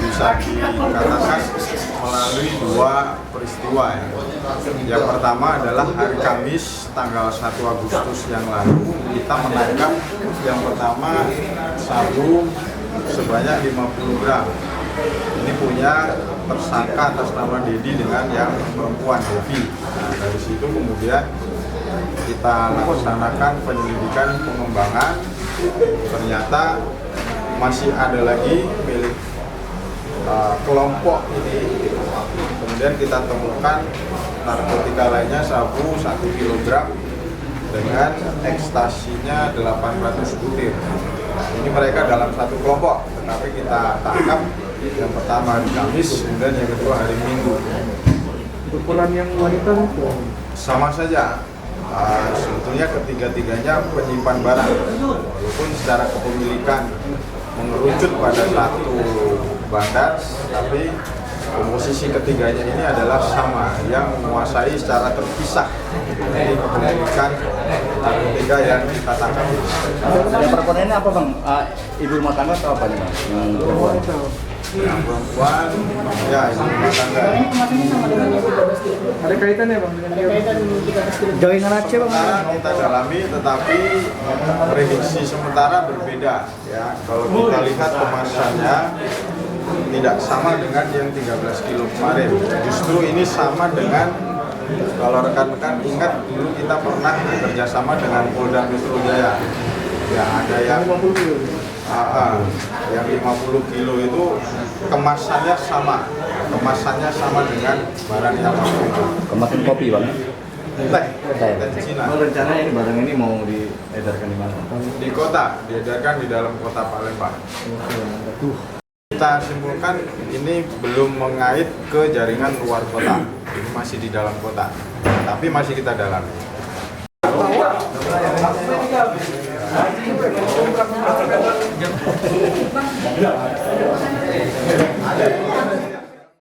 bisa dikatakan melalui dua peristiwa ya. Yang pertama adalah hari Kamis tanggal 1 Agustus yang lalu kita menangkap yang pertama sabu sebanyak 50 gram. Ini punya tersangka atas nama Dedi dengan yang perempuan Devi. Nah, dari situ kemudian kita laksanakan penyelidikan pengembangan. Ternyata masih ada lagi milik kelompok ini. Kemudian kita temukan narkotika lainnya sabu 1 kg dengan ekstasinya 800 butir. Ini mereka dalam satu kelompok, tetapi kita tangkap yang pertama hari Kamis, kemudian yang kedua hari Minggu. Untuk peran yang wanita Sama saja, sebetulnya ketiga-tiganya penyimpan barang, walaupun secara kepemilikan mengerucut pada satu bandar, tapi posisi ketiganya ini adalah sama, yang menguasai secara terpisah dari kepemilikan narkotika yang kita tangkap. Yang perempuan ini apa bang? Ibu rumah tangga atau apa nih bang? Yang perempuan? Yang perempuan, ya ibu rumah tangga. ada kaitannya bang dengan Joinan Aceh bang? Sementara kita dalami, tetapi prediksi sementara berbeda. Ya, kalau kita lihat kemasannya tidak sama dengan yang 13 kilo kemarin. Justru ini sama dengan, kalau rekan-rekan ingat dulu kita pernah bekerjasama dengan Polda Metro Jaya. Ya, ada yang 50 kilo. Yang 50 kilo itu kemasannya sama dengan barang yang waktu. Kemasan kopi bang? Teh Cina. Rencananya ini barang ini mau diedarkan di mana? Di kota, diedarkan di dalam kota Palembang. Kita simpulkan ini belum mengait ke jaringan luar kota, ini masih di dalam kota, tapi masih kita dalami.